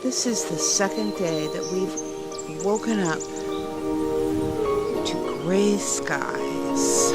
This is the second day that we've woken up to gray skies.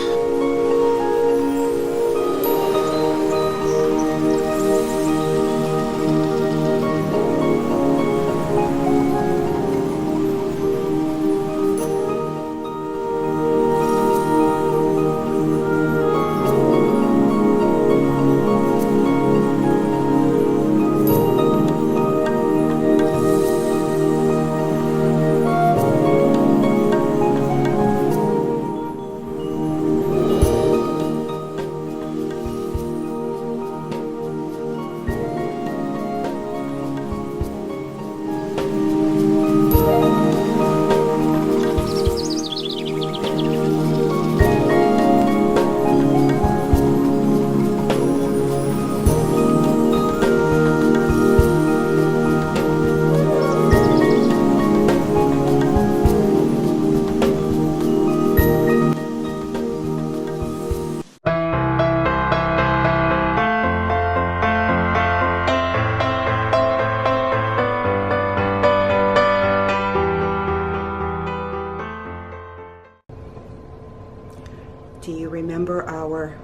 Do you remember our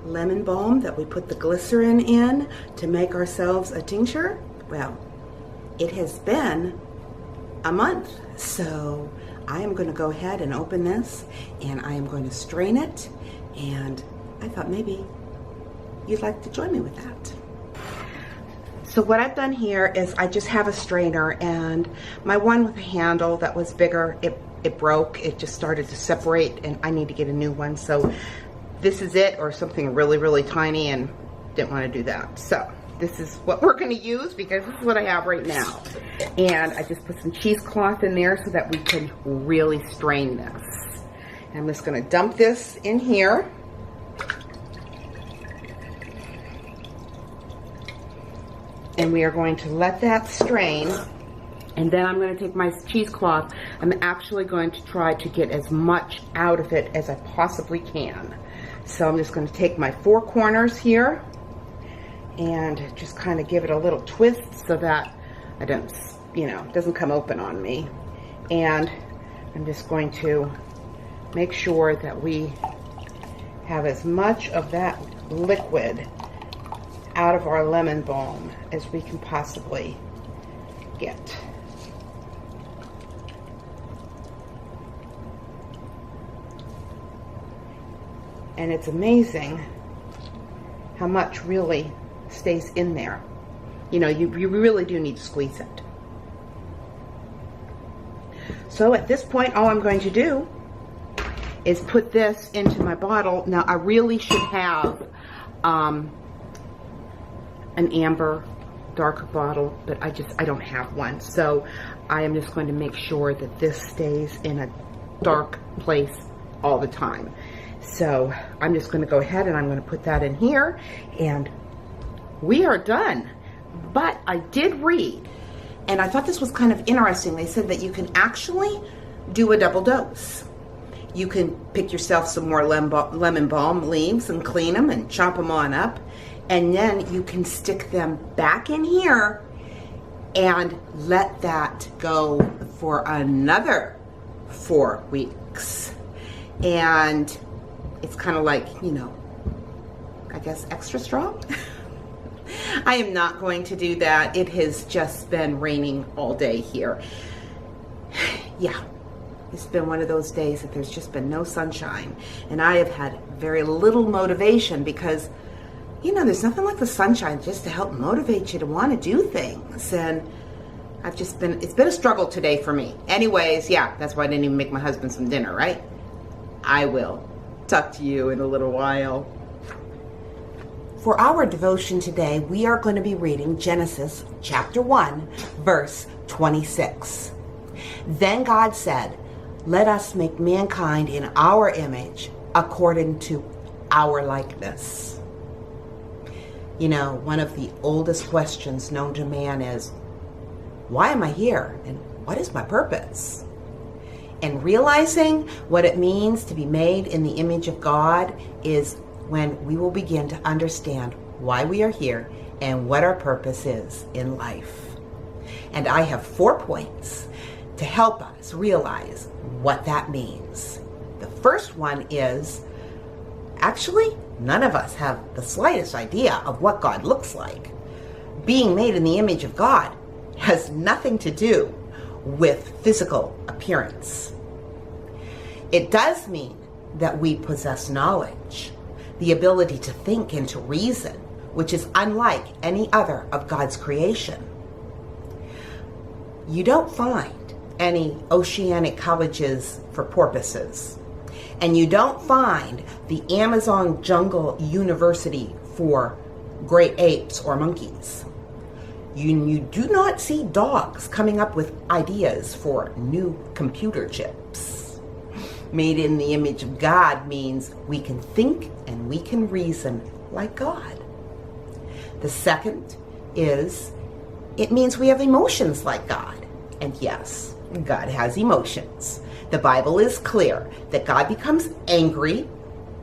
lemon balm that we put the glycerin in to make ourselves a tincture? Well, it has been a month, so I am going to go ahead and open this and I am going to strain it, and I thought maybe you'd like to join me with that. So what I've done here is I just have a strainer, and my one with a handle that was bigger, it broke. It just started to separate and I need to get a new one. So this is it, or something really, really tiny, and didn't want to do that. So this is what we're going to use because this is what I have right now. And I just put some cheesecloth in there so that we can really strain this. And I'm just going to dump this in here. And we are going to let that strain. And then I'm going to take my cheesecloth. I'm actually going to try to get as much out of it as I possibly can. So I'm just going to take my four corners here and just kind of give it a little twist so that I don't, it doesn't come open on me. And I'm just going to make sure that we have as much of that liquid out of our lemon balm as we can possibly get. And it's amazing how much really stays in there. You really do need to squeeze it. So at this point, all I'm going to do is put this into my bottle. Now, I really should have an amber darker bottle, but I don't have one. So I am just going to make sure that this stays in a dark place all the time. So I'm just going to go ahead and I'm going to put that in here, and we are done. But I did read, and I thought this was kind of interesting. They said that you can actually do a double dose. You can pick yourself some more lemon balm leaves and clean them and chop them on up, and then you can stick them back in here and let that go for another 4 weeks. And it's kind of like, I guess extra strong. I am not going to do that. It has just been raining all day here. Yeah, it's been one of those days that there's just been no sunshine. And I have had very little motivation because, there's nothing like the sunshine just to help motivate you to want to do things. And it's been a struggle today for me. Anyways, yeah, that's why I didn't even make my husband some dinner, right? I will talk to you in a little while. For our devotion today, we are going to be reading Genesis chapter 1, verse 26. Then God said, "Let us make mankind in our image, according to our likeness." One of the oldest questions known to man is, why am I here? And what is my purpose? And realizing what it means to be made in the image of God is when we will begin to understand why we are here and what our purpose is in life. And I have 4 points to help us realize what that means. The first one is, actually, none of us have the slightest idea of what God looks like. Being made in the image of God has nothing to do with physical appearance. It does mean that we possess knowledge, the ability to think and to reason, which is unlike any other of God's creation. You don't find any oceanic colleges for porpoises, and you don't find the Amazon jungle university for great apes or monkeys. You do not see dogs coming up with ideas for new computer chips. Made in the image of God means we can think and we can reason like God. The second is, it means we have emotions like God. And yes, God has emotions. The Bible is clear that God becomes angry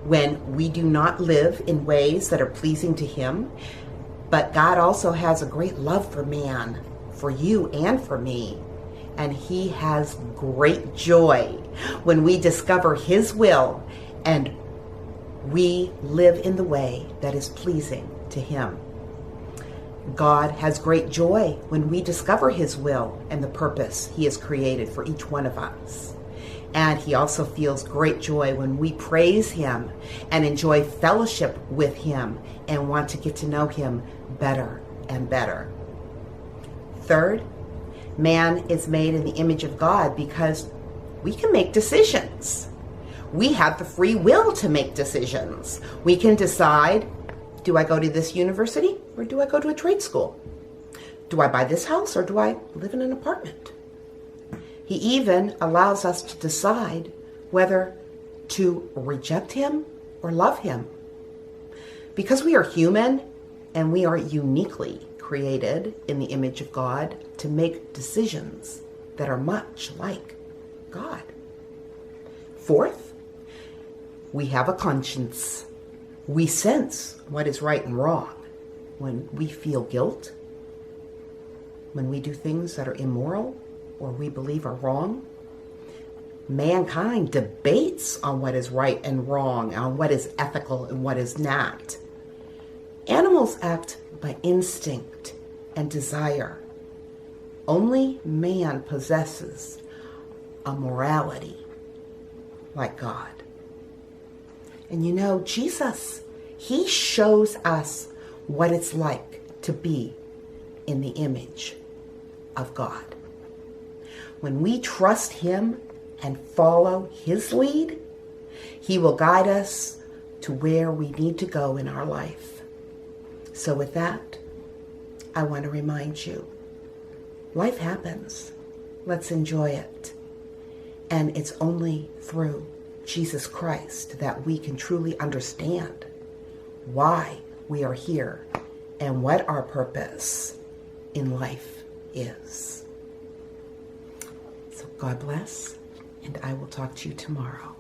when we do not live in ways that are pleasing to Him. But God also has a great love for man, for you and for me. And He has great joy when we discover His will and we live in the way that is pleasing to Him. God has great joy when we discover His will and the purpose He has created for each one of us. And He also feels great joy when we praise Him and enjoy fellowship with Him and want to get to know Him better and better. Third, man is made in the image of God because we can make decisions. We have the free will to make decisions. We can decide, do I go to this university or do I go to a trade school? Do I buy this house or do I live in an apartment? He even allows us to decide whether to reject Him or love Him. Because we are human and we are uniquely created in the image of God to make decisions that are much like God. Fourth, we have a conscience. We sense what is right and wrong when we feel guilt, when we do things that are immoral or we believe are wrong. Mankind debates on what is right and wrong, on what is ethical and what is not. Animals act by instinct and desire. Only man possesses a morality like God. And you know, Jesus, He shows us what it's like to be in the image of God. When we trust Him and follow His lead, He will guide us to where we need to go in our life. So with that, I want to remind you, life happens. Let's enjoy it. And it's only through Jesus Christ that we can truly understand why we are here and what our purpose in life is. So God bless, and I will talk to you tomorrow.